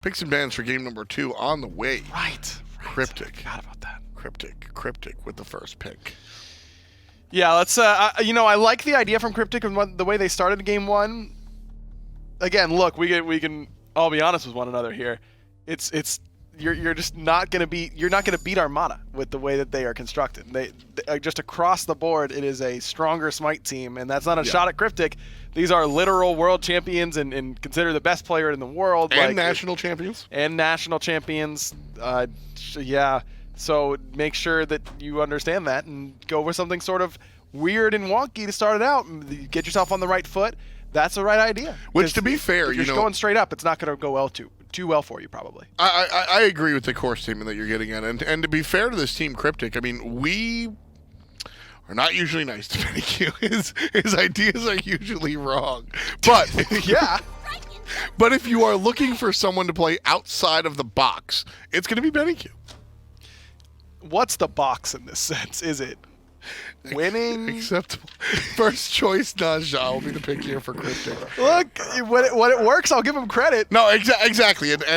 Picks and bans for game number 2 on the way. Right. CryptiK. I forgot about that. CryptiK with the first pick. Yeah, let's. You know, I like the idea from CryptiK and the way they started game 1. Again, look, we can all be honest with one another here. You're just not gonna beat Armada with the way that they are constructed. They just across the board, it is a stronger SMITE team, and that's not a shot at CryptiK. These are literal world champions and considered the best player in the world. And national champions. And national champions. Yeah. So make sure that you understand that and go with something sort of weird and wonky to start it out. Get yourself on the right foot. That's the right idea. Which, to be fair, if you're going straight up, it's not going to go too well for you, probably. I agree with the core statement that you're getting at. And to be fair to this team, CryptiK, I mean, we are not usually nice to BennyQ. His ideas are usually wrong. But, yeah. But if you are looking for someone to play outside of the box, it's going to be BennyQ. What's the box in this sense? Is it winning? Acceptable. First choice, NotGeno will be the pick here for CryptiK. Look, when it works, I'll give him credit. No, exactly. And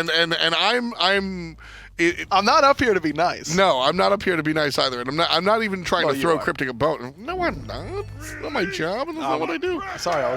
I'm not up here to be nice. No, I'm not up here to be nice either. And I'm not even trying to throw CryptiK a bone. No, I'm not. It's not my job, and that's not what I do. Sorry, I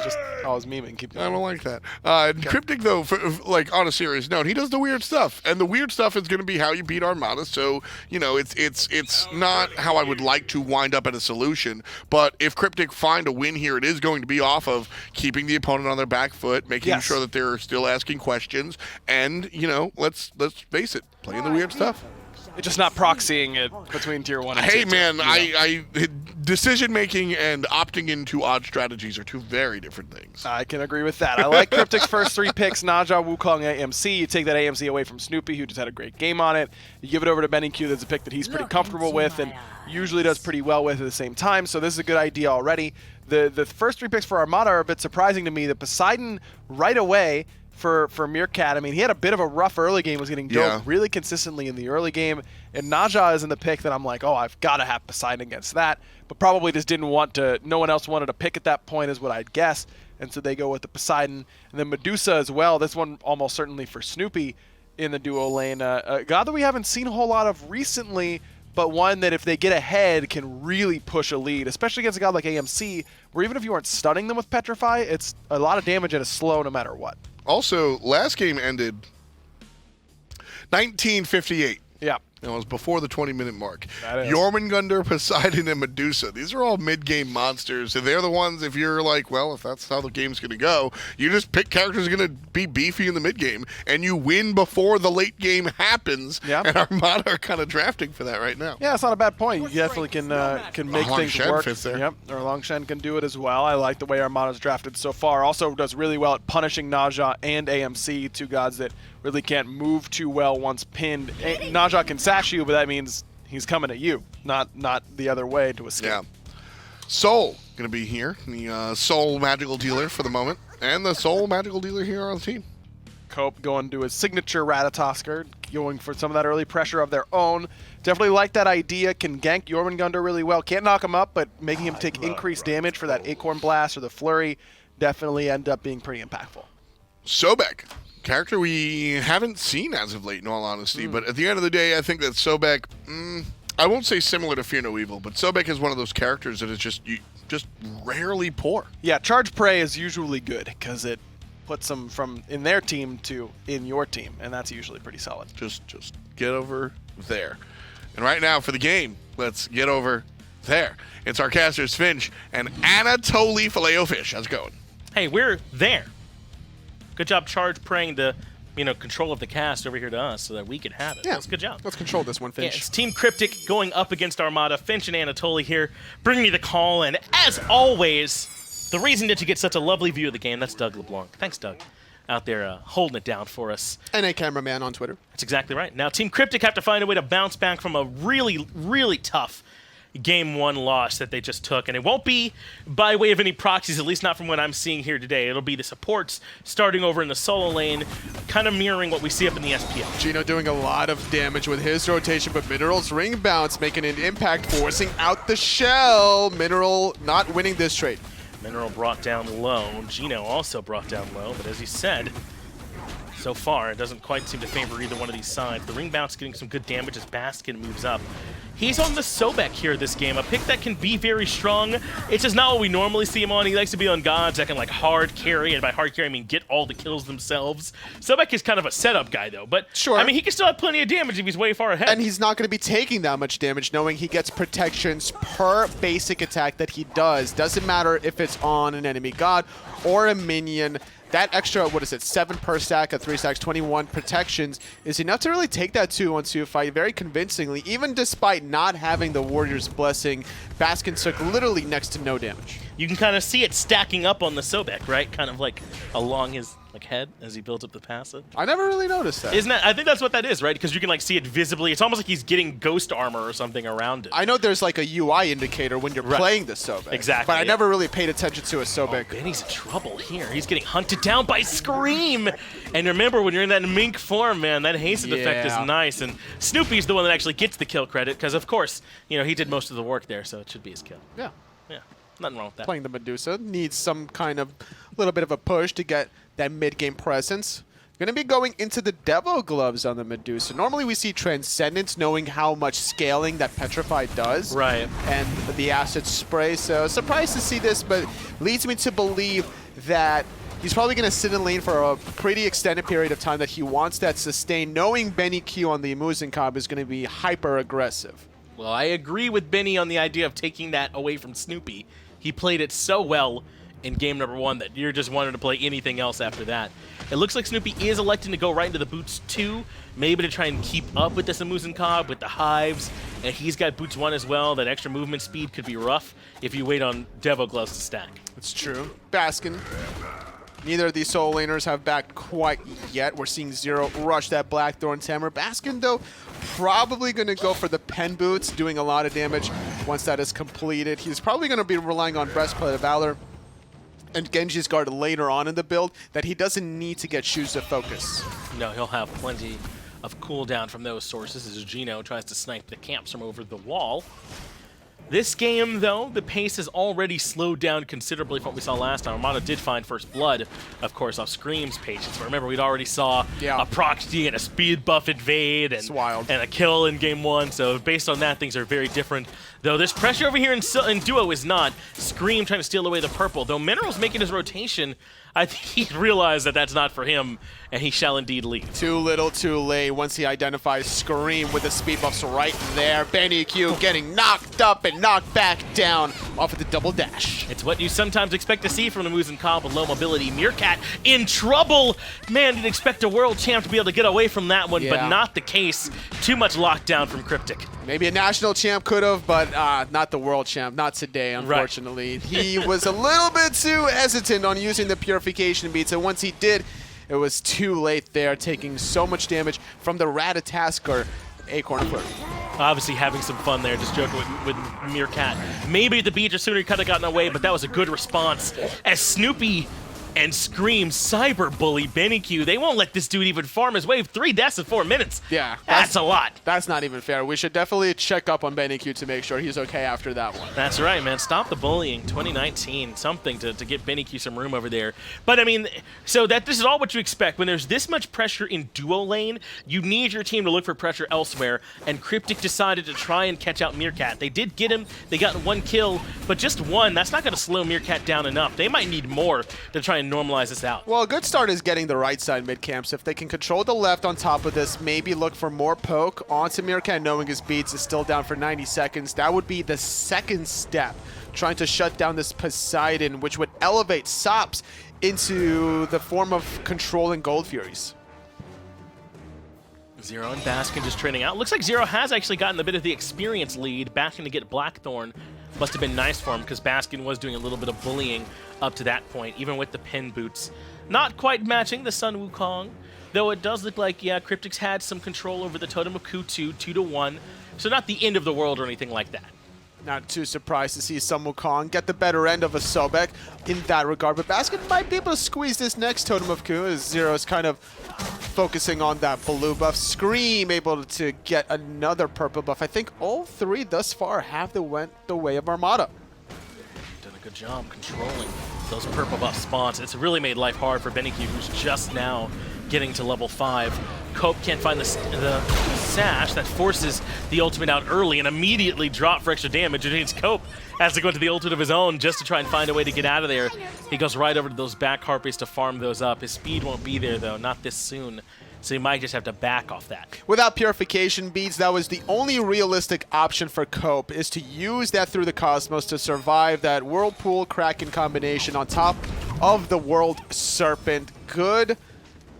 was memeing. Keep going. I don't like that. CryptiK, though, like on a serious note, he does the weird stuff, and the weird stuff is going to be how you beat Armada. So you know, it's not how I would like to wind up at a solution. But if CryptiK find a win here, it is going to be off of keeping the opponent on their back foot, making sure that they're still asking questions, and you know, let's face it, playing the weird stuff. It's just not proxying it between tier 1 and tier 2. Hey man, decision making and opting into odd strategies are two very different things. I can agree with that. I like CryptiK's first 3 picks, NotGeno, Wukong, AMC. You take that AMC away from Snoopy, who just had a great game on it. You give it over to BennyQ, that's a pick that he's pretty comfortable with and usually does pretty well with at the same time, so this is a good idea already. The first 3 picks for Armada are a bit surprising to me. The Poseidon right away for Meerkat. I mean, he had a bit of a rough early game, was getting doped really consistently in the early game, and NotGeno is in the pick that I'm like, oh, I've got to have Poseidon against that, but probably just didn't want to, no one else wanted to pick at that point is what I'd guess, and so they go with the Poseidon. And then Medusa as well, this one almost certainly for Snoopy in the duo lane. A god that we haven't seen a whole lot of recently, but one that if they get ahead can really push a lead, especially against a god like AMC, where even if you aren't stunning them with Petrify, it's a lot of damage at a slow no matter what. Also, last game ended 1958. Yeah. It was before the 20-minute mark. Jormungandr, Poseidon, and Medusa. These are all mid-game monsters. And they're the ones, if you're like, well, if that's how the game's going to go, you just pick characters going to be beefy in the mid-game, and you win before the late game happens. Yeah. And Armada are kind of drafting for that right now. Yeah, it's not a bad point. You definitely can make things Shen work. fits there. Yep, Erlang Shen can do it as well. I like the way Armada's drafted so far. Also does really well at punishing NotGeno and AMC, 2 gods that really can't move too well once pinned. NotGeno can sash you, but that means he's coming at you, not the other way to escape. Yeah. Soul going to be here, the Soul Magical Dealer for the moment, and the Soul Magical Dealer here on the team. Cope going to his signature Ratatoskr, going for some of that early pressure of their own. Definitely like that idea. Can gank Jormungandr really well. Can't knock him up, but making him take increased damage for that Acorn Blast or the Flurry definitely end up being pretty impactful. Sobek, character we haven't seen as of late, in all honesty. But at the end of the day, I think that Sobek, I won't say similar to Fear No Evil, but Sobek is one of those characters that is just rarely poor. Yeah, Charge Prey is usually good because it puts them from in their team to in your team, and that's usually pretty solid. Just get over there. And right now for the game, let's get over there. It's our casters Finch and Anatoly Filet-O-Fish. How's it going? Hey, we're there. Good job, Charge praying the, control of the cast over here to us so that we could have it. Yeah, that's good job. Let's control this one, Finch. Yeah, it's Team CryptiK going up against Armada. Finch and Anatoly here, bringing you the call. And as always, the reason that you get such a lovely view of the game, that's Doug LeBlanc. Thanks, Doug, out there holding it down for us. And a cameraman on Twitter. That's exactly right. Now, Team CryptiK have to find a way to bounce back from a really, really tough Game 1 loss that they just took, and it won't be by way of any proxies, at least not from what I'm seeing here today. It'll be the supports starting over in the solo lane, kind of mirroring what we see up in the SPL. Geno doing a lot of damage with his rotation, but Mineral's ring bounce making an impact, forcing out the shell. Mineral not winning this trade. Mineral brought down low. Geno also brought down low, but as he said, So far, it doesn't quite seem to favor either one of these sides. The ring bounce getting some good damage as Baskin moves up. He's on the Sobek here this game, a pick that can be very strong. It's just not what we normally see him on. He likes to be on gods that can like hard carry, and by hard carry I mean get all the kills themselves. Sobek is kind of a setup guy though, but sure. I mean he can still have plenty of damage if he's way far ahead. And he's not going to be taking that much damage knowing he gets protections per basic attack that he does. Doesn't matter if it's on an enemy god or a minion. That extra, 7 per stack at 3 stacks, 21 protections is enough to really take that 2-on-2 fight very convincingly. Even despite not having the Warrior's Blessing, Baskin took literally next to no damage. You can kind of see it stacking up on the Sobek, right? Kind of like along his head as he builds up the passive. I never really noticed that. Isn't that? I think that's what that is, right? Because you can like see it visibly. It's almost like he's getting ghost armor or something around it. I know there's like a UI indicator when you're playing the Sobek. Exactly. But I never really paid attention to a Sobek. Oh, Benny's in trouble here. He's getting hunted down by Screammmmm. And remember, when you're in that mink form, man, that hastened effect is nice. And Snoopy's the one that actually gets the kill credit because, of course, you know, he did most of the work there, so it should be his kill. Yeah. Yeah. Nothing wrong with that. Playing the Medusa needs some kind of little bit of a push to get that mid-game presence. Going to be going into the Devil Gloves on the Medusa. Normally we see Transcendence knowing how much scaling that Petrify does. Right. And the Acid Spray. So surprised to see this, but leads me to believe that he's probably going to sit in lane for a pretty extended period of time, that he wants that sustain, knowing BennyQ on the Muzen comp is going to be hyper-aggressive. Well, I agree with Benny on the idea of taking that away from Snoopy. He played it so well in game number 1 that you're just wanting to play anything else after that. It looks like Snoopy is electing to go right into the boots 2, maybe to try and keep up with this Muzen cob with the hives, and he's got boots 1 as well. That extra movement speed could be rough if you wait on Devil Gloves to stack. That's true. Baskin. Neither of these solo laners have backed quite yet. We're seeing Zearoe rush that Blackthorn Hammer. Baskin, though, probably going to go for the pen boots, doing a lot of damage once that is completed. He's probably going to be relying on Breastplate of Valor and Genji's Guard later on in the build, that he doesn't need to get Shoes of Focus. No, he'll have plenty of cooldown from those sources as Geno tries to snipe the camps from over the wall. This game, though, the pace has already slowed down considerably from what we saw last time. Armada did find first blood, of course, off Scream's patience. But remember, we'd already saw a proxy and a speed buff invade and a kill in game 1. So based on that, things are very different. Though there's pressure over here in Duo is not. Scream trying to steal away the purple. Though Mineral's making his rotation, I think he realized that that's not for him, and he shall indeed leave. Too little, too late. Once he identifies Scream with the speed buffs right there, BennyQ getting knocked up and knocked back down off of the double dash. It's what you sometimes expect to see from the Muzen comp with low mobility. Meerkat in trouble. Man, you'd expect a world champ to be able to get away from that one, but not the case. Too much lockdown from CryptiK. Maybe a national champ could have, but not the world champ. Not today, unfortunately. He was a little bit too hesitant on using the Purification Beats, and once he did, it was too late there, taking so much damage from the Ratatoskr Acorn Flare. Obviously having some fun there, just joking with Meerkat. Maybe the beach or sooner he could have gotten away, but that was a good response. As Snoopy and Scream cyberbully BennyQ, they won't let this dude even farm his wave. 3 deaths in 4 minutes. Yeah. That's a lot. That's not even fair. We should definitely check up on BennyQ to make sure he's okay after that one. That's right, man. Stop the bullying. 2019, something to get BennyQ some room over there. But, I mean, so that this is all what you expect. When there's this much pressure in duo lane, you need your team to look for pressure elsewhere, and CryptiK decided to try and catch out Meerkat. They did get him. They got 1 kill, but just 1. That's not going to slow Meerkat down enough. They might need more to try and normalize this out. Well, a good start is getting the right side mid camps. If they can control the left on top of this, maybe look for more poke onto Meerkat, knowing his beats is still down for 90 seconds. That would be the second step, trying to shut down this Poseidon, which would elevate sops into the form of controlling Gold Furies. Zearoe and Baskin just trading out. Looks like Zearoe has actually gotten a bit of the experience lead. Baskin to get Blackthorn must have been nice for him, because Baskin was doing a little bit of bullying up to that point, even with the pin boots. Not quite matching the Sun Wukong, though it does look like, yeah, CryptiK's had some control over the Totem of Ku2, 2-1, so not the end of the world or anything like that. Not too surprised to see some Wukong get the better end of a Sobek in that regard, but Baskin might be able to squeeze this next Totem of Ku, as Zearoe's kind of focusing on that blue buff. Scream able to get another purple buff. I think all 3 thus far have went the way of Armada. Done a good job controlling those purple buff spawns. It's really made life hard for BennyQ, who's just now getting to level 5. Cope can't find the sash that forces the ultimate out early and immediately drop for extra damage. It means Cope has to go into the ultimate of his own just to try and find a way to get out of there. He goes right over to those back harpies to farm those up. His speed won't be there, though, not this soon. So he might just have to back off that. Without purification beads, that was the only realistic option for Cope, is to use that through the Cosmos to survive that Whirlpool Kraken combination on top of the World Serpent. Good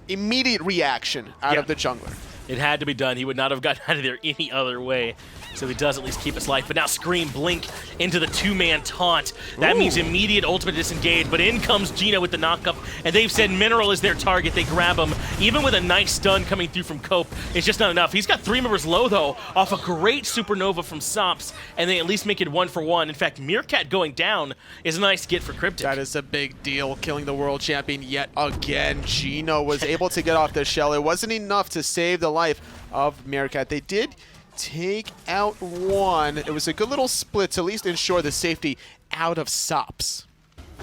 immediate reaction out of the jungler. It had to be done. He would not have gotten out of there any other way. So he does at least keep his life. But now Scream blink into the two-man taunt. That means immediate ultimate disengage. But in comes Geno with the knockup. And they've said Mineral is their target. They grab him. Even with a nice stun coming through from Cope, it's just not enough. He's got 3 members low, though, off a great supernova from Sops. And they at least make it 1-for-1. In fact, Meerkat going down is a nice get for CryptiK. That is a big deal, killing the world champion yet again. Geno was able to get off the shell. It wasn't enough to save the life of Meerkat. They did take out one. It was a good little split to at least ensure the safety out of Sops.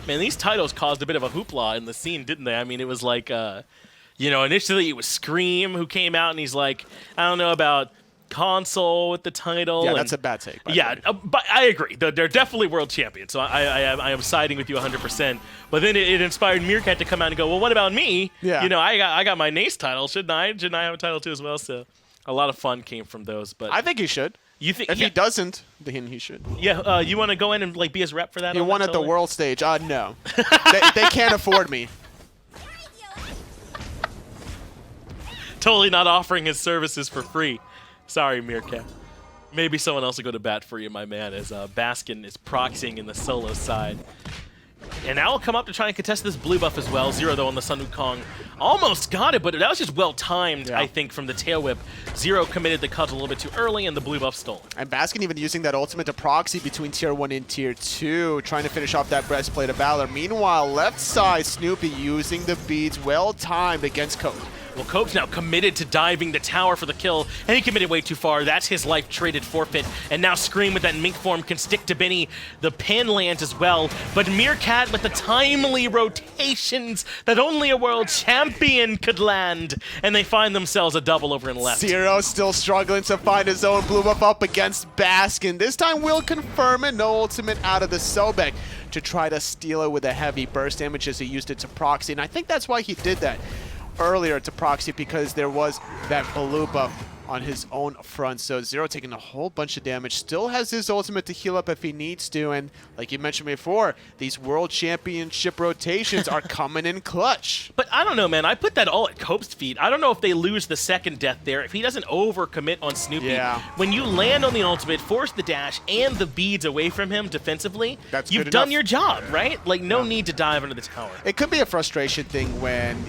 Man, these titles caused a bit of a hoopla in the scene, didn't they? I mean, it was like, you know, initially it was Scream who came out and he's like, I don't know about console with the title. Yeah, that's a bad take. Yeah, but I agree. They're definitely world champions, so I am siding with you 100%. But then it inspired Meerkat to come out and go, well, what about me? Yeah. You know, I got my NACE title. Shouldn't I have a title too as well? So a lot of fun came from those. But I think he should. You think if he doesn't, then he should. Yeah, you want to go in and like be his rep for that? He won at the world stage. No, they can't afford me. Totally not offering his services for free. Sorry, Meerkat. Maybe someone else will go to bat for you, my man, as Baskin is proxying in the solo side. And now will come up to try and contest this blue buff as well. Zearoe, though, on the Sun Wukong. Almost got it, but that was just well-timed, I think, from the tail whip. Zearoe committed the cut a little bit too early, and the blue buff stolen. And Baskin even using that ultimate to proxy between Tier 1 and Tier 2, trying to finish off that Breastplate of Valor. Meanwhile, left side, Snoopy using the beads, well-timed against Cope. Well, Cope's now committed to diving the tower for the kill, and he committed way too far. That's his life-traded forfeit. And now Scream with that Mink form can stick to Benny. The pin lands as well, but Meerkat with the timely rotations that only a world champion could land. And they find themselves a double over in left. Zearoe still struggling to find his own blue buff up against Baskin. This time will confirm it. No ultimate out of the Sobek to try to steal it with a heavy burst damage as he used it to proxy. And I think that's why he did that earlier to proxy, because there was that blue buff on his own front. So Zearoe taking a whole bunch of damage, still has his ultimate to heal up if he needs to, and like you mentioned before, these world championship rotations are coming in clutch. But I don't know, man. I put that all at Cope's feet. I don't know if they lose the second death there. If he doesn't overcommit on Snoopy, when you land on the ultimate, force the dash and the beads away from him defensively, you've done your job, right? Like, no need to dive under the tower. It could be a frustration thing when,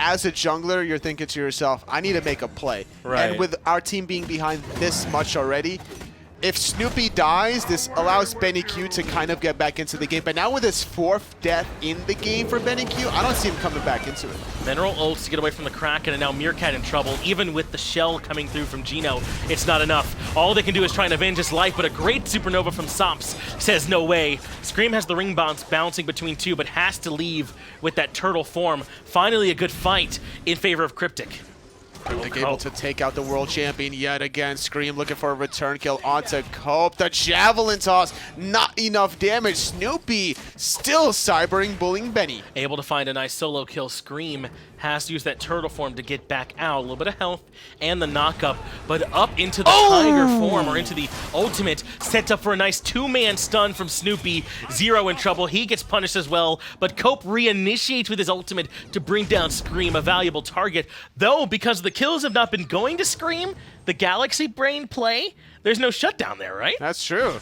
as a jungler, you're thinking to yourself, I need to make a play. Right. And with our team being behind this much already, if Snoopy dies, this allows BennyQ to kind of get back into the game. But now with his 4th death in the game for BennyQ, I don't see him coming back into it. Mineral ults to get away from the Kraken, and now Meerkat in trouble. Even with the shell coming through from Geno, it's not enough. All they can do is try and avenge his life, but a great supernova from Sops says no way. Scream has the ring bounce bouncing between two, but has to leave with that turtle form. Finally a good fight in favor of CryptiK. CryptiK able to take out the world champion yet again. Scream looking for a return kill onto Cope. The javelin toss, not enough damage. Snoopy still cybering, bullying Benny. Able to find a nice solo kill. Scream has to use that turtle form to get back out. A little bit of health and the knockup, but up into the tiger form, or into the ultimate. Set up for a nice 2-man stun from Snoopy. Zearoe in trouble. He gets punished as well, but Cope reinitiates with his ultimate to bring down Scream, a valuable target. Though, because the kills have not been going to Scream, the Galaxy Brain play, there's no shutdown there, right? That's true.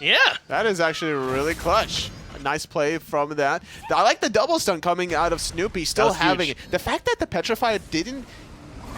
Yeah. That is actually really clutch. A nice play from that. I like the double stun coming out of Snoopy, still having it. The fact that the Petrify didn't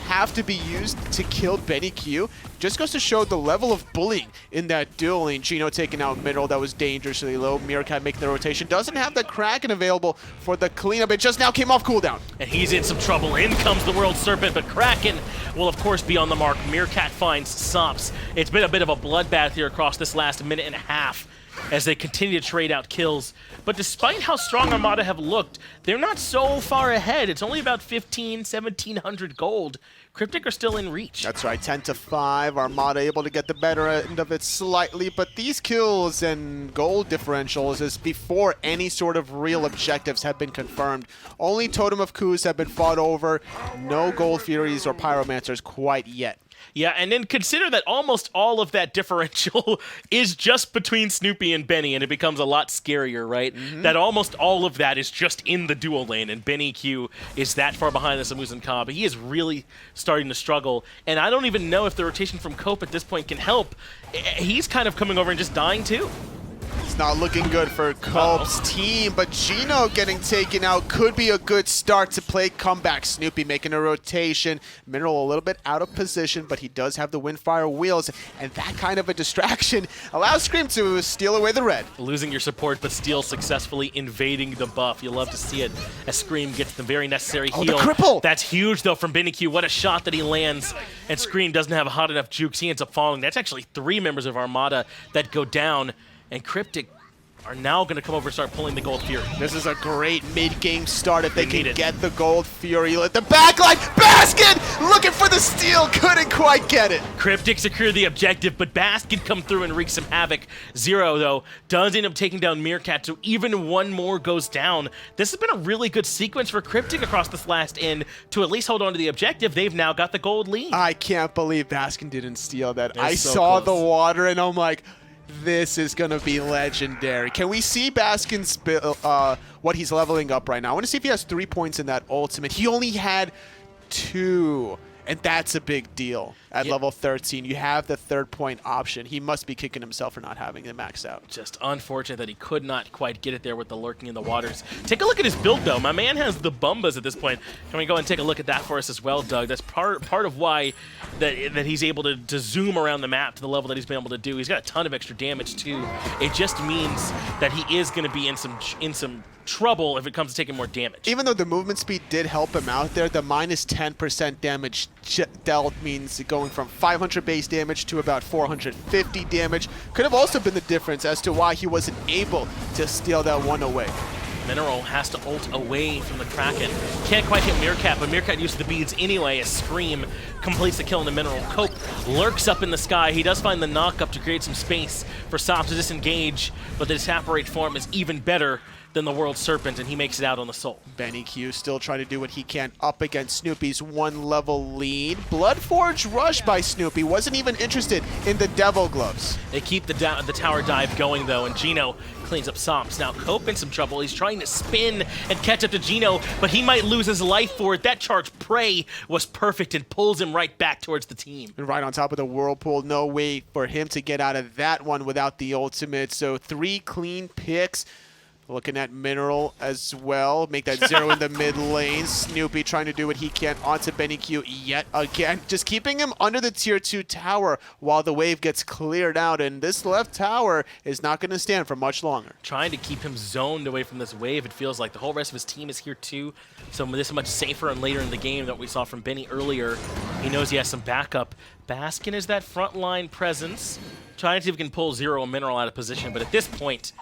have to be used to kill BennyQ just goes to show the level of bullying in that dueling. Geno taking out Mineral, that was dangerously low. Meerkat making the rotation. Doesn't have the Kraken available for the cleanup. It just now came off cooldown. And he's in some trouble. In comes the World Serpent, but Kraken will, of course, be on the mark. Meerkat finds Sops. It's been a bit of a bloodbath here across this last minute and a half. as they continue to trade out kills. But despite how strong Armada have looked, they're not so far ahead. It's only about 1,700 gold. CryptiK are still in reach. That's right, 10-5. Armada able to get the better end of it slightly, but these kills and gold differentials is before any sort of real objectives have been confirmed. Only Totem of Coups have been fought over. No Gold Furies or Pyromancers quite yet. Yeah, and then consider that almost all of that differential is just between Snoopy and Benny, and it becomes a lot scarier, right? That almost all of that is just in the dual lane, and BennyQ is that far behind this Muzen comp. He is really starting to struggle, and I don't even know if the rotation from Cope at this point can help. He's kind of coming over and just dying too. It's not looking good for Cope's team, but Geno getting taken out could be a good start to play comeback. Snoopy making a rotation. Mineral a little bit out of position, but he does have the Windfire wheels, and that kind of a distraction allows Scream to steal away the red. Losing your support, but still successfully invading the buff. You love to see it as Scream gets the very necessary heal. The cripple! That's huge, though, from BennyQ. What a shot that he lands, and Scream doesn't have hot enough jukes. He ends up falling. That's actually 3 members of Armada that go down. And CryptiK are now going to come over and start pulling the Gold Fury. This is a great mid-game start if they can get the Gold Fury. At the backline, Baskin looking for the steal, couldn't quite get it. CryptiK secure the objective, but Baskin come through and wreak some havoc. Zearoe, though, does end up taking down Meerkat, so even one more goes down. This has been a really good sequence for CryptiK across this last end to at least hold on to the objective. They've now got the gold lead. I can't believe Baskin didn't steal that. They're I so saw close. the water and I'm like, this is going to be legendary. Can we see Baskin's what he's leveling up right now? I want to see if he has 3 points in that ultimate. He only had 2, and that's a big deal. At level 13, you have the 3rd point option. He must be kicking himself for not having it maxed out. Just unfortunate that he could not quite get it there with the lurking in the waters. Take a look at his build, though. My man has the Bumbas at this point. Can we go and take a look at that for us as well, Doug? That's part of why that he's able to zoom around the map to the level that he's been able to do. He's got a ton of extra damage, too. It just means that he is going to be in some trouble if it comes to taking more damage. Even though the movement speed did help him out there, the minus 10% damage dealt means going from 500 base damage to about 450 damage. Could have also been the difference as to why he wasn't able to steal that one away. Mineral has to ult away from the Kraken. Can't quite hit Meerkat, but Meerkat uses the beads anyway as Scream completes the kill in the Mineral. Cope lurks up in the sky. He does find the knock-up to create some space for Sops to disengage, but the Disapparate form is even better than the World Serpent, and he makes it out on the Soul. BennyQ still trying to do what he can up against Snoopy's 1-level lead. Bloodforge rush by Snoopy. Wasn't even interested in the Devil Gloves. They keep the tower dive going, though, and Geno cleans up Sops. Now, Cope in some trouble. He's trying to spin and catch up to Geno, but he might lose his life for it. That charge prey was perfect and pulls him right back towards the team. And right on top of the Whirlpool. No way for him to get out of that one without the ultimate. So 3 clean picks. Looking at Mineral as well. Make that Zearoe in the mid lane. Snoopy trying to do what he can onto BennyQ yet again. Just keeping him under the tier 2 tower while the wave gets cleared out. And this left tower is not going to stand for much longer. Trying to keep him zoned away from this wave. It feels like the whole rest of his team is here too. So this is much safer and later in the game that we saw from Benny earlier. He knows he has some backup. Baskin is that frontline presence. Trying to see if he can pull Zearoe and Mineral out of position. But at this point,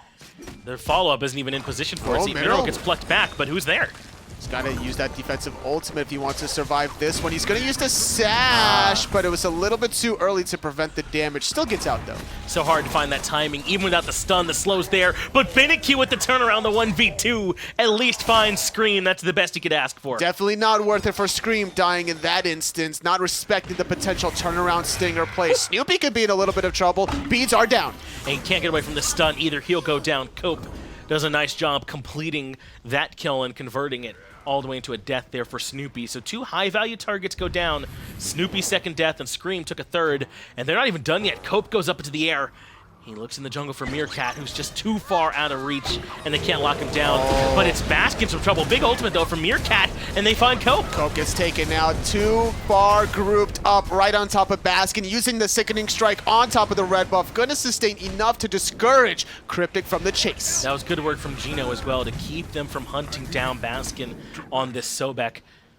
their follow-up isn't even in position for it. See, Mineral gets plucked back, but who's there? He's got to use that defensive ultimate if he wants to survive this one. He's going to use the sash, but it was a little bit too early to prevent the damage. Still gets out, though. So hard to find that timing, even without the stun. The slow's there, but BennyQ with the turnaround, the 1v2, at least finds Scream. That's the best he could ask for. Definitely not worth it for Scream dying in that instance, not respecting the potential turnaround Stinger play. Snoopy could be in a little bit of trouble. Beads are down. And he can't get away from the stun either. He'll go down. Cope does a nice job completing that kill and converting it all the way into a death there for Snoopy. So 2 high-value targets go down. Snoopy's second death, and Scream took a third. And they're not even done yet. Cope goes up into the air. He looks in the jungle for Meerkat, who's just too far out of reach, and they can't lock him down. But it's Baskin some trouble. Big ultimate, though, from Meerkat, and they find Cope. Cope gets taken out. Too far grouped up right on top of Baskin, using the Sickening Strike on top of the red buff. Going to sustain enough to discourage CryptiK from the chase. That was good work from Geno as well to keep them from hunting down Baskin on this Sobek.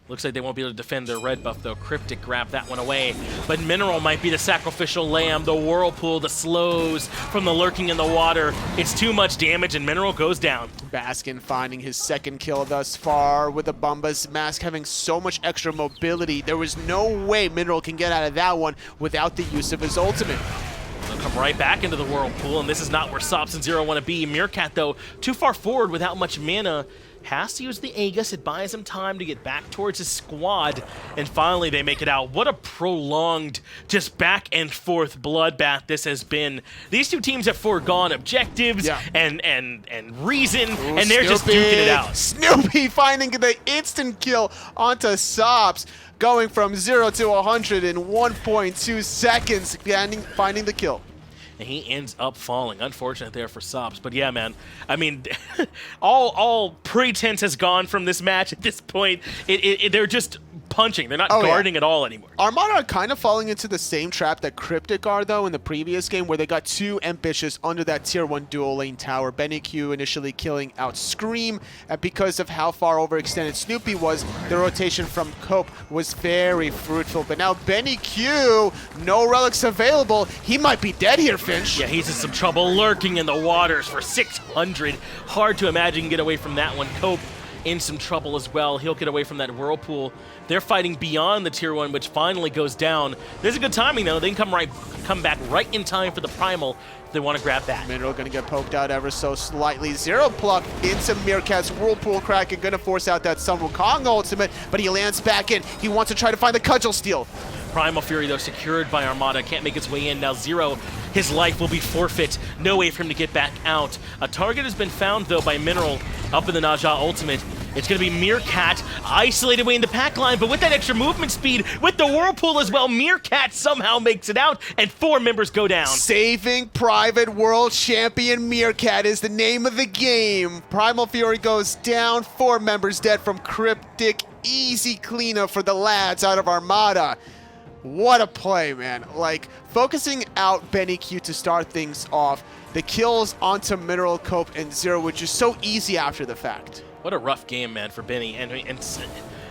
Looks like they won't be able to defend their red buff, though. CryptiK grabbed that one away. But Mineral might be the sacrificial lamb. The whirlpool, the slows from the lurking in the water. It's too much damage, and Mineral goes down. Baskin finding his second kill thus far with the Bumba's Mask having so much extra mobility. There was no way Mineral can get out of that one without the use of his ultimate. They'll come right back into the whirlpool, and this is not where Sops and Zearoe want to be. Meerkat, though, too far forward without much mana. Has to use the Aegis. It buys him time to get back towards his squad, and finally they make it out. What a prolonged, just back and forth bloodbath this has been. These two teams have foregone objectives and reason, and they're just duking it out. Snoopy finding the instant kill onto Sops, going from 0 to 100 in 1.2 seconds, finding the kill. And he ends up falling. Unfortunate there for Sops. But yeah, man, I mean, all pretense has gone from this match at this point. They're just punching. They're not guarding at all anymore. Armada are kind of falling into the same trap that CryptiK are, though, in the previous game, where they got too ambitious under that tier 1 dual lane tower. BennyQ initially killing out Screammmmm, and because of how far overextended Snoopy was, the rotation from Cope was very fruitful. But now BennyQ, no relics available. He might be dead here, Finch. Yeah, he's in some trouble, lurking in the waters for 600. Hard to imagine he can get away from that one. Cope in some trouble as well. He'll get away from that whirlpool. They're fighting beyond the tier 1, which finally goes down. There's a good timing, though. They can come back right in time for the primal if they want to grab that. Mineral gonna get poked out ever so slightly. Zearoe pluck into Meerkat's whirlpool crack and gonna force out that Sun Wukong ultimate, but he lands back in. He wants to try to find the cudgel steal. Primal Fury, though, secured by Armada. Can't make its way in. Now Zearoe, his life will be forfeit. No way for him to get back out. A target has been found, though, by Mineral up in the NotGeno ultimate. It's going to be Meerkat, isolated away in the pack line, but with that extra movement speed, with the whirlpool as well, Meerkat somehow makes it out, and 4 members go down. Saving Private World Champion Meerkat is the name of the game. Primal Fury goes down, 4 members dead from CryptiK. Easy cleanup for the lads out of Armada. What a play, man. Like, focusing out BennyQ to start things off. The kills onto Mineral, Cope, and Zearoe, which is so easy after the fact. What a rough game, man, for Benny. And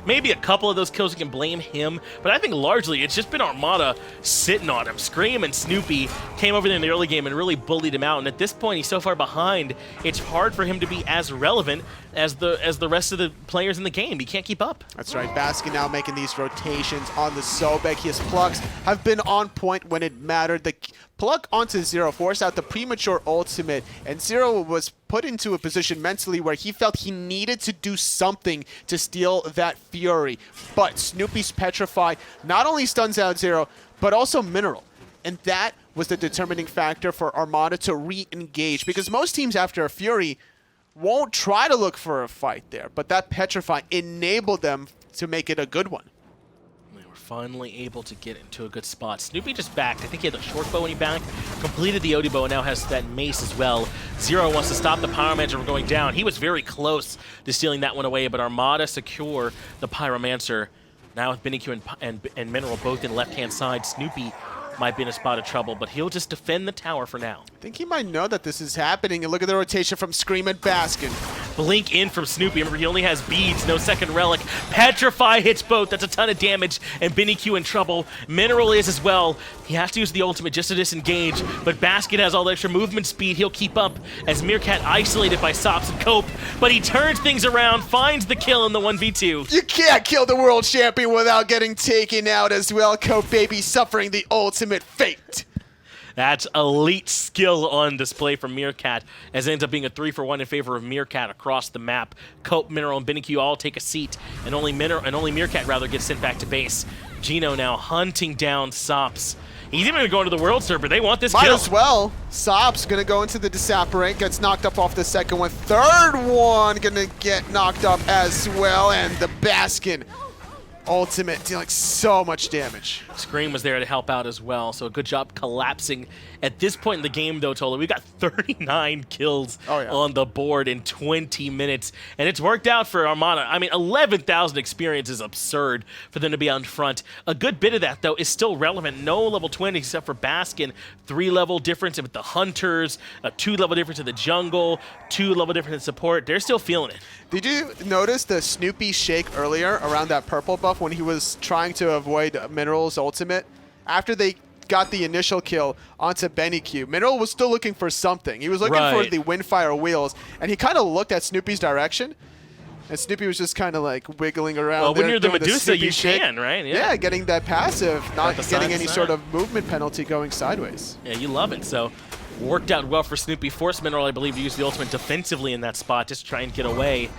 maybe a couple of those kills you can blame him, but I think largely it's just been Armada sitting on him. Screammmmm and Snoopy came over there in the early game and really bullied him out, and at this point he's so far behind, it's hard for him to be as relevant as the rest of the players in the game. He can't keep up. That's right. Baskin now making these rotations on the Sobek. His plucks have been on point when it mattered. The pluck onto Zearoe forced out the premature ultimate, and Zearoe was put into a position mentally where he felt he needed to do something to steal that Fury. But Snoopy's Petrify not only stuns out Zearoe, but also Mineral. And that was the determining factor for Armada to re-engage, because most teams after a Fury won't try to look for a fight there, but that Petrify enabled them to make it a good one. They were finally able to get into a good spot. Snoopy just backed. I think he had the short bow when he backed, completed the Odi bow, and now has that mace as well. Zearoe wants to stop the Pyromancer from going down. He was very close to stealing that one away, but Armada secure the Pyromancer. Now with BennyQ and Mineral both in left-hand side, Snoopy might be in a spot of trouble, but he'll just defend the tower for now. I think he might know that this is happening, and look at the rotation from Screammmmm and Baskin. Blink in from Snoopy. Remember, he only has beads, no second relic. Petrify hits both. That's a ton of damage, and BennyQ in trouble. Mineral is as well. He has to use the ultimate just to disengage, but Baskin has all the extra movement speed. He'll keep up as Meerkat isolated by Sops and Cope, but he turns things around, finds the kill in the 1v2. You can't kill the world champion without getting taken out as well. Copebby suffering the ultimate fate. That's elite skill on display from Meerkat, as it ends up being a 3-for-1 in favor of Meerkat across the map. Cope, Mineral, and BennyQ all take a seat, and only Meerkat gets sent back to base. Geno now hunting down Sops. He's even going to go into the world server. They want this kill. Might as well. Sops going to go into the Disapparate, gets knocked up off the second one. Third one going to get knocked up as well, and the Baskin ultimate dealing so much damage. Scream was there to help out as well, so a good job collapsing. At this point in the game, though, Tola, we got 39 kills on the board in 20 minutes, and it's worked out for Armada. I mean, 11,000 experience is absurd for them to be on front. A good bit of that, though, is still relevant. No level 20 except for Baskin. 3-level difference with the Hunters, a 2-level difference in the jungle, 2-level difference in support. They're still feeling it. Did you notice the Snoopy shake earlier around that purple buff when he was trying to avoid Mineral's ultimate? After they got the initial kill onto BennyQ, Mineral was still looking for something. He was looking for the Windfire wheels, and he kind of looked at Snoopy's direction, and Snoopy was just kind of like wiggling around. Well, when you're the doing Medusa, you shake. can, right? Yeah, getting that passive, not getting any side. sort of movement penalty going sideways. Yeah, you love it. So worked out well for Snoopy. Forced Mineral, I believe, to use the ultimate defensively in that spot, just to try and get away.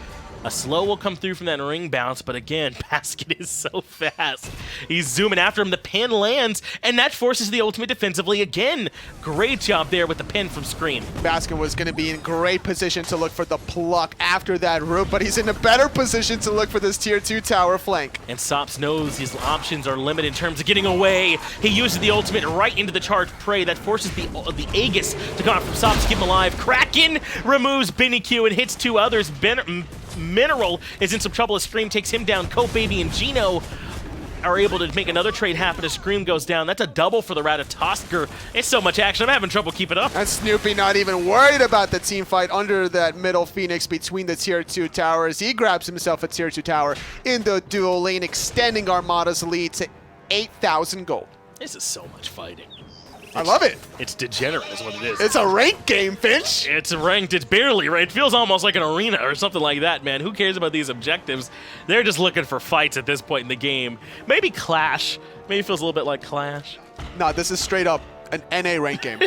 A slow will come through from that ring bounce, but again, Baskin is so fast. He's zooming after him. The pin lands, and that forces the ultimate defensively again. Great job there with the pin from Scream. Baskin was going to be in great position to look for the pluck after that root, but he's in a better position to look for this tier 2 tower flank. And Sops knows his options are limited in terms of getting away. He uses the ultimate right into the charged prey. That forces the Aegis to come out from Sops to keep him alive. Kraken removes BennyQ and hits 2 others. Mineral is in some trouble as Scream takes him down. Copebby and Geno are able to make another trade happen as Scream goes down. That's a double for the Ratatoskr. It's so much action. I'm having trouble keeping up. And Snoopy not even worried about the team fight under that middle Phoenix between the tier 2 towers. He grabs himself a tier 2 tower in the dual lane, extending Armada's lead to 8,000 gold. This is so much fighting. I love it. It's degenerate is what it is. It's a ranked game, Finch. It's ranked. It's barely, right? It feels almost like an arena or something like that, man. Who cares about these objectives? They're just looking for fights at this point in the game. Maybe Clash. Maybe it feels a little bit like Clash. No, this is straight up an NA ranked game.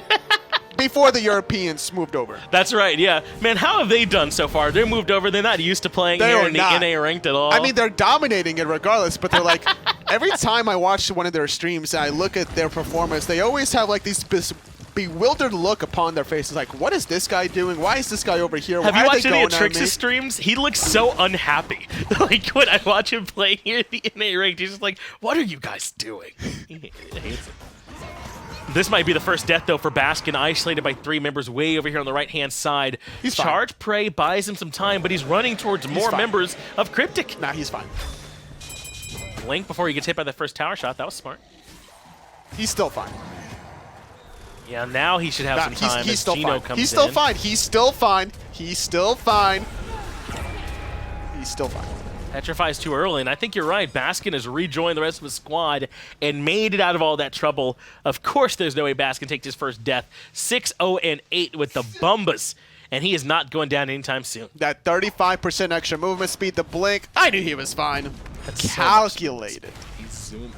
Before the Europeans moved over. That's right, yeah. Man, how have they done so far? They're moved over. They're not used to playing here in the NA ranked at all. I mean, they're dominating it regardless, but they're like, every time I watch one of their streams and I look at their performance, they always have like these bewildered look upon their faces, like, what is this guy doing? Why is this guy over here? Have Why you are watched they any of going at Trix's me? streams? He looks so unhappy. Like, when I watch him play here in the NA ranked, he's just like, what are you guys doing? He hates it. This might be the first death, though, for Baskin, isolated by 3 members way over here on the right-hand side. He's fine. Charge Prey buys him some time, but he's running towards more members of CryptiK. Nah, he's fine. Blink before he gets hit by the first tower shot. That was smart. He's still fine. Yeah, now he should have some time he's as still Geno fine. comes He's still in. fine. He's still fine. He's still fine. He's still fine. Petrifies too early, and I think you're right. Baskin has rejoined the rest of his squad and made it out of all that trouble. Of course, there's no way Baskin takes his first death. 6-0-8 with the Bumbas, and he is not going down anytime soon. That 35% extra movement speed, the blink, I knew he was fine. That's Calculated. He's zooming.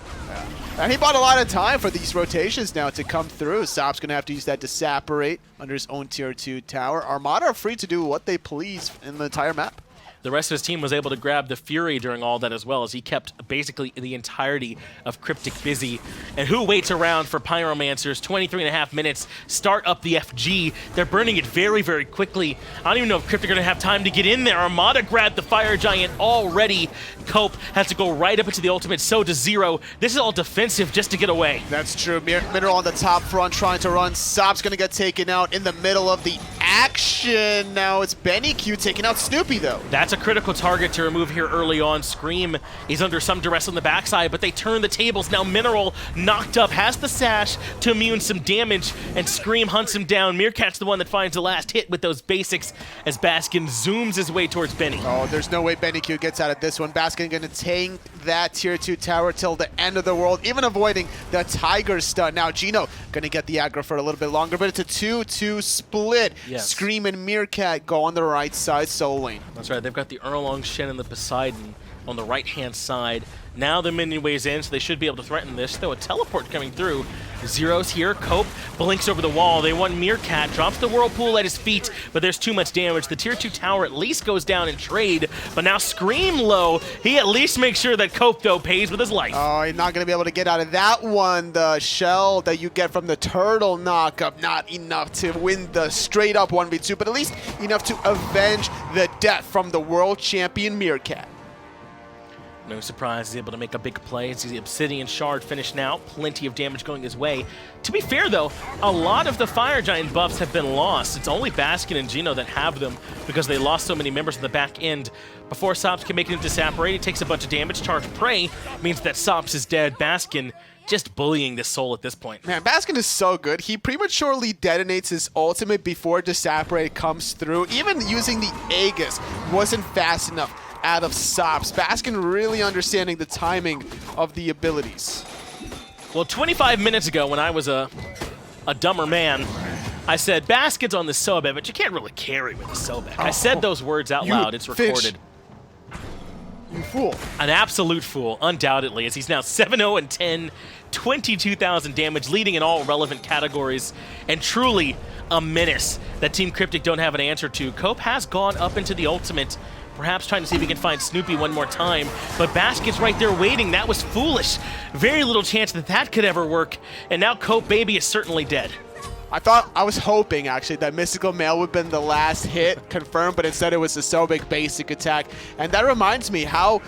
And he bought a lot of time for these rotations now to come through. Sop's going to have to use that to separate under his own tier 2 tower. Armada are free to do what they please in the entire map. The rest of his team was able to grab the Fury during all that as well, as he kept basically the entirety of CryptiK busy. And who waits around for Pyromancers? 23.5 minutes. Start up the FG. They're burning it very, very quickly. I don't even know if CryptiK are going to have time to get in there. Armada grabbed the Fire Giant already. Cope has to go right up into the ultimate. So does Zearoe. This is all defensive just to get away. That's true. Mineral on the top front trying to run. Sop's going to get taken out in the middle of the action. Now it's BennyQ taking out Snoopy, though. That's a critical target to remove here early on. Scream is under some duress on the backside, but they turn the tables. Now Mineral knocked up, has the sash to immune some damage, and Scream hunts him down. Meerkat's the one that finds the last hit with those basics as Baskin zooms his way towards Benny. Oh, there's no way BennyQ gets out of this one. Baskin going to tank that tier 2 tower till the end of the world, even avoiding the Tiger stun. Now Geno going to get the aggro for a little bit longer, but it's a 2-2 split. Yes. Scream and Meerkat go on the right side solo lane. That's right, they've got the Erlang, Shen, and the Poseidon on the right-hand side. Now the minion weighs in, so they should be able to threaten this, though a teleport coming through. Zero's here, Cope blinks over the wall. They want Meerkat, drops the Whirlpool at his feet, but there's too much damage. The tier 2 tower at least goes down in trade, but now Scream low. He at least makes sure that Cope, though, pays with his life. Oh, he's not going to be able to get out of that one. The shell that you get from the turtle knockup, not enough to win the straight-up 1v2, but at least enough to avenge the death from the world champion Meerkat. No surprise, he's able to make a big play. It's the Obsidian Shard finished now. Plenty of damage going his way. To be fair, though, a lot of the Fire Giant buffs have been lost. It's only Baskin and NotGeno that have them because they lost so many members in the back end. Before Sops can make it into Saporate, he takes a bunch of damage. Charge Prey means that Sops is dead. Baskin just bullying this soul at this point. Man, Baskin is so good. He prematurely detonates his ultimate before Disaporate comes through. Even using the Aegis wasn't fast enough out of Sops. Baskin really understanding the timing of the abilities. Well, 25 minutes ago when I was a dumber man, I said, Baskin's on the Sobek, but you can't really carry with the Sobek. I said those words out loud. It's recorded. You fool. An absolute fool, undoubtedly, as he's now 7-0-10, 22,000 damage, leading in all relevant categories, and truly a menace that Team CryptiK don't have an answer to. Cope has gone up into the ultimate, perhaps trying to see if he can find Snoopy one more time, but Baskin's right there waiting. That was foolish. Very little chance that that could ever work, and now Cope Baby is certainly dead. I was hoping, actually, that Mystical Mail would have been the last hit confirmed, but instead it was the Sobek basic attack. And that reminds me how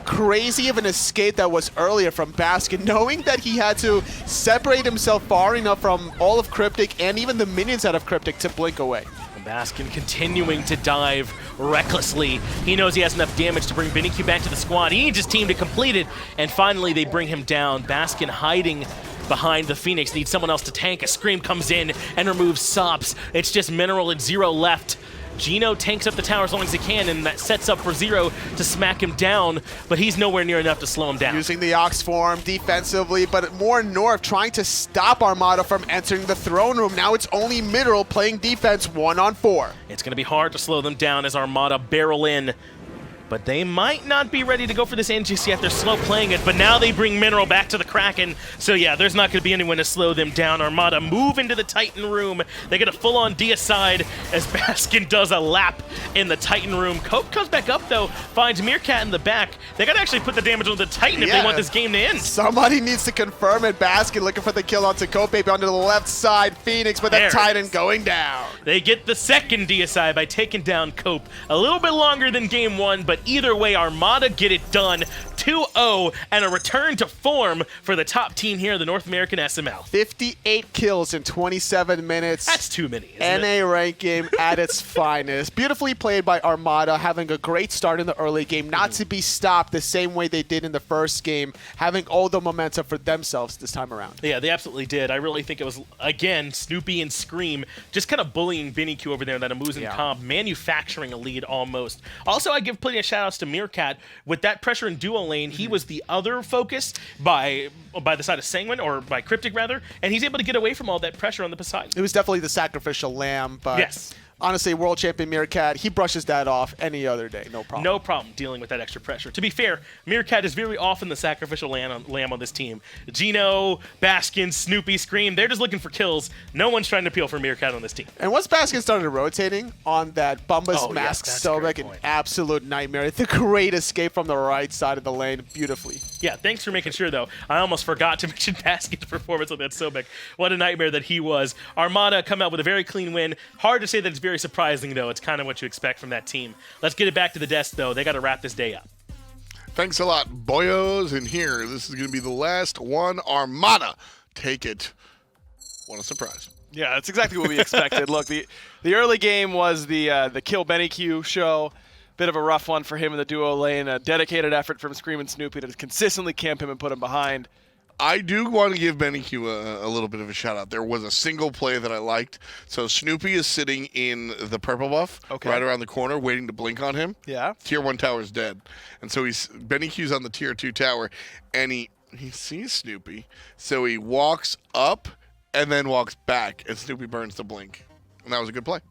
crazy of an escape that was earlier from Baskin, knowing that he had to separate himself far enough from all of CryptiK and even the minions out of CryptiK to blink away. Baskin continuing to dive recklessly. He knows he has enough damage to bring BennyQ back to the squad. He needs his team to complete it, and finally they bring him down. Baskin hiding behind the Phoenix, needs someone else to tank. A Scream comes in and removes Sops. It's just Mineral and Zearoe left. NotGeno tanks up the tower as long as he can, and that sets up for Zearoe to smack him down, but he's nowhere near enough to slow him down. Using the Ox form defensively, but more north, trying to stop Armada from entering the throne room. Now it's only Mineral playing defense 1-on-4. It's going to be hard to slow them down as Armada barrel in, but they might not be ready to go for this NGC yet. They're slow playing it, but now they bring Mineral back to the Kraken. So yeah, there's not going to be anyone to slow them down. Armada move into the Titan room. They get a full-on deicide as Baskin does a lap in the Titan room. Cope comes back up, though, finds Meerkat in the back. They got to actually put the damage on the Titan if they want this game to end. Somebody needs to confirm it. Baskin looking for the kill onto Copebby onto the left side. Phoenix with that Titan going down. They get the second deicide by taking down Cope. A little bit longer than game one, but either way, Armada get it done. 2-0 and a return to form for the top team here, the North American SML. 58 kills in 27 minutes. That's too many, isn't NA rank game at its finest. Beautifully played by Armada, having a great start in the early game, not to be stopped the same way they did in the first game, having all the momentum for themselves this time around. Yeah, they absolutely did. I really think it was, again, Snoopy and Scream just kind of bullying BennyQ over there in that Muzen comp, manufacturing a lead almost. Also, I give plenty of shout-outs to Meerkat. With that pressure in duo lane, he was the other focus by the side of Sanguine, or by CryptiK rather, and he's able to get away from all that pressure on the Poseidon. It was definitely the sacrificial lamb, but yes. Honestly, world champion Meerkat, he brushes that off any other day, no problem. No problem dealing with that extra pressure. To be fair, Meerkat is very often the sacrificial lamb on this team. NotGeno, Baskin, Snoopy, Scream, they're just looking for kills. No one's trying to peel for Meerkat on this team. And once Baskin started rotating on that Bumba's mask Sobek, an absolute nightmare. The great escape from the right side of the lane, beautifully. Yeah, thanks for making sure, though. I almost forgot to mention Baskin's performance on that Sobek. What a nightmare that he was. Armada come out with a very clean win. Hard to say that it's very surprising, though. It's kind of what you expect from that team. Let's get it back to the desk, though. They got to wrap this day up. Thanks a lot, boyos. And here, this is going to be the last one. Armada, take it. What a surprise. Yeah, that's exactly what we expected. Look, the early game was the kill BennyQ show. Bit of a rough one for him in the duo lane. A dedicated effort from Scream and Snoopy to consistently camp him and put him behind. I do want to give BennyQ a little bit of a shout out. There was a single play that I liked. So Snoopy is sitting in the purple buff, right around the corner, waiting to blink on him. Yeah. Tier 1 tower is dead. And so BennyQ's on the Tier 2 tower, and he sees Snoopy. So he walks up and then walks back, and Snoopy burns the blink. And that was a good play.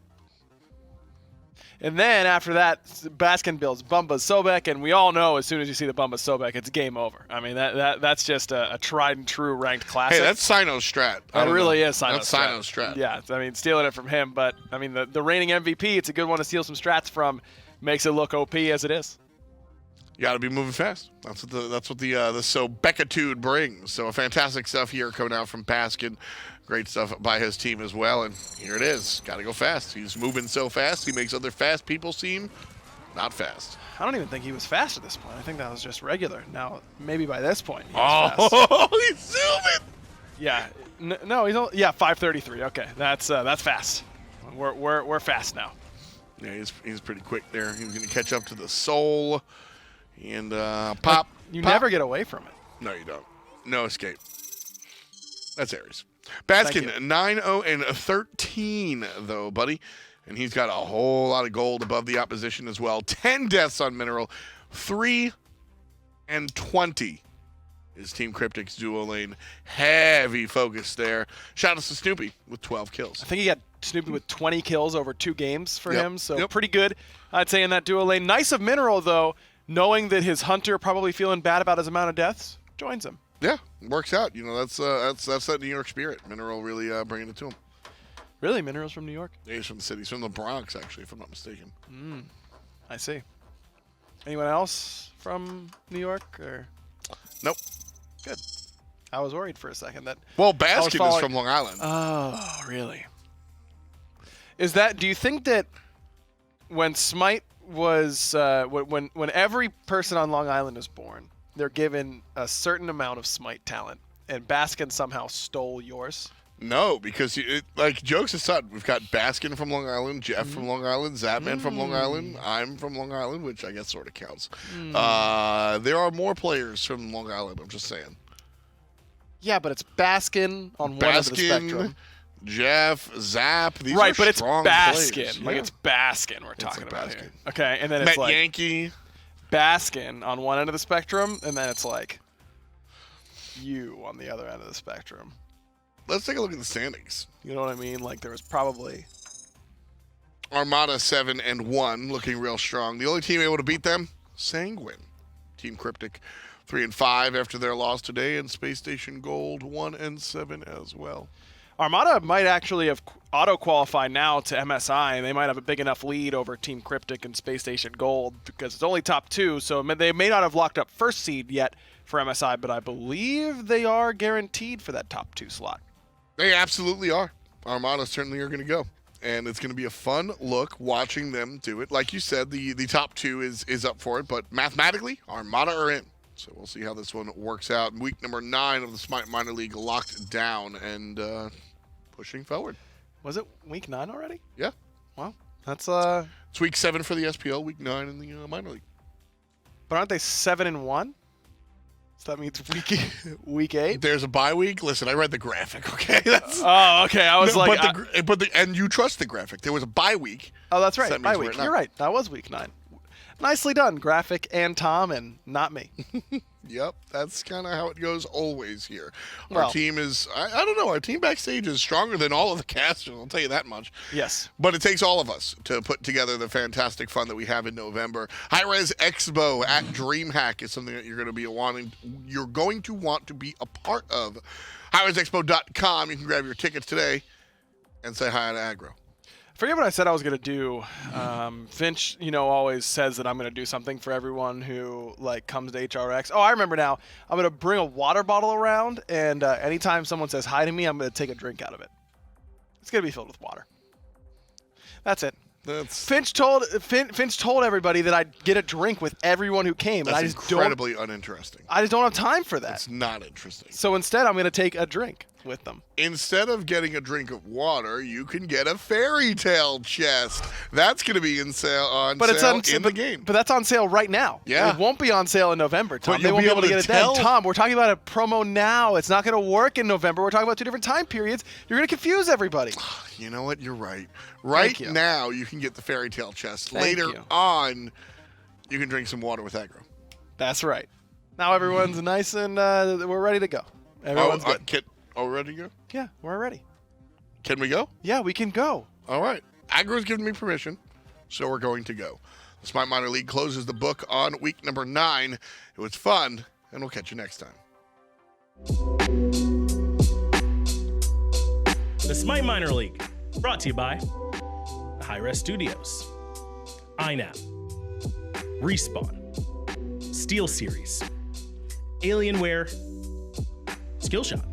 And then after that, Baskin builds Bumba's Sobek, and we all know as soon as you see the Bumba's Sobek, it's game over. I mean, that's just a tried and true ranked classic. Hey, that's Sino's strat. That really is Sino's strat. Yeah, I mean, stealing it from him, but I mean, the reigning MVP, it's a good one to steal some strats from. Makes it look OP as it is. You got to be moving fast. That's what the Sobekitude brings. So fantastic stuff here coming out from Baskin. Great stuff by his team as well. And here it is. Got to go fast. He's moving so fast. He makes other fast people seem not fast. I don't even think he was fast at this point. I think that was just regular. Now, maybe by this point, he Oh, was fast. he's zooming! Yeah. No, he's only, yeah, 5:33. Okay, that's fast. We're fast now. Yeah, he's pretty quick there. He's going to catch up to the soul. And pop. You pop. never get away from it. No, you don't. No escape. That's Ares. Baskin, 9-0 and 13, though, buddy. And he's got a whole lot of gold above the opposition as well. 10 deaths on Mineral. 3 and 20 is Team CryptiK's duo lane. Heavy focus there. Shout out to Snoopy with 12 kills. I think he got Snoopy with 20 kills over 2 games for him, so Yep. pretty good, I'd say, in that duo lane. Nice of Mineral, though, knowing that his Hunter probably feeling bad about his amount of deaths, joins him. Yeah, works out. You know, that's that New York spirit. Mineral really bringing it to him. Really? Mineral's from New York? Yeah, he's from the city. He's from the Bronx, actually, if I'm not mistaken. I see. Anyone else from New York? Or Nope. good. I was worried for a second that. Well, was Baskin is following- from Long Island. Oh, really? Is that? Do you think that when SMITE was when every person on Long Island is born, they're given a certain amount of SMITE talent, and Baskin somehow stole yours? No, because like jokes aside, we've got Baskin from Long Island, Jeff from Long Island, Zapman from Long Island, I'm from Long Island, which I guess sort of counts. There are more players from Long Island. I'm just saying. Yeah, but it's Baskin on one end of the spectrum. Jeff, Zap, these Right, are but it's strong Baskin. players. Like Yeah. it's Baskin we're talking about here. Okay, and then it's Met like Yankee. Baskin on one end of the spectrum, and then it's like you on the other end of the spectrum. Let's take a look at the standings. You know what I mean? Like there was probably Armada 7 and 1, looking real strong. The only team able to beat them, Sanguine. Team CryptiK 3 and 5 after their loss today, and Space Station Gold 1 and 7 as well. Armada might actually have auto-qualified now to MSI, and they might have a big enough lead over Team CryptiK and Space Station Gold because it's only top 2, so they may not have locked up first seed yet for MSI, but I believe they are guaranteed for that top 2 slot. They absolutely are. Armada certainly are going to go. And it's going to be a fun look watching them do it. Like you said, the top 2 is up for it, but mathematically, Armada are in. So we'll see how this one works out. Week number 9 of the SMITE Minor League locked down and pushing forward. Was it week 9 already? Yeah. Wow. That's It's week 7 for the SPL, week 9 in the minor league. but aren't they 7-1? So that means week 8? There's a bye week. Listen, I read the graphic, okay? That's, Oh, okay. I was like, and you trust the graphic. There was a bye week. oh, that's right. that Bye means we're week. not. You're right. That was week 9. Nicely done, graphic and Tom, and not me. Yep, that's kind of how it goes always here. Well- Our team is, I don't know, our team backstage is stronger than all of the casters, I'll tell you that much. Yes. But it takes all of us to put together the fantastic fun that we have in November. High Res Expo at DreamHack is something that you're going to want to be a part of. HighResExpo.com. You can grab your tickets today and say hi to Aggro. Forget what I said I was going to do. Finch, always says that I'm going to do something for everyone who comes to HRX. Oh, I remember now. I'm going to bring a water bottle around, and anytime someone says hi to me, I'm going to take a drink out of it. It's going to be filled with water. That's it. That's Finch told everybody that I'd get a drink with everyone who came, and I just incredibly uninteresting. I just don't have time for that. It's not interesting. So instead, I'm going to take a drink with them. Instead of getting a drink of water, you can get a fairy tale chest. That's going to be in the game. But that's on sale right now. Yeah. It won't be on sale in November, Tom. But They you'll won't be be able to able get to it tell- then. Tom, we're talking about a promo now. It's not going to work in November. We're talking about 2 different time periods. You're going to confuse everybody. You know what? You're right. Thank Right you. now, you can get the fairy tale chest. Thank Later you. on, you can drink some water with Aggro. That's right. Now everyone's nice and we're ready to go. Everyone's good. Are we ready to go? Yeah, we're ready. Can we go? Yeah, we can go. All right. Aggro's given me permission, so we're going to go. The SMITE Minor League closes the book on week number 9. It was fun, and we'll catch you next time. The SMITE Minor League, brought to you by High Res Studios, INAP, Respawn, Steel Series, Alienware, Skillshot.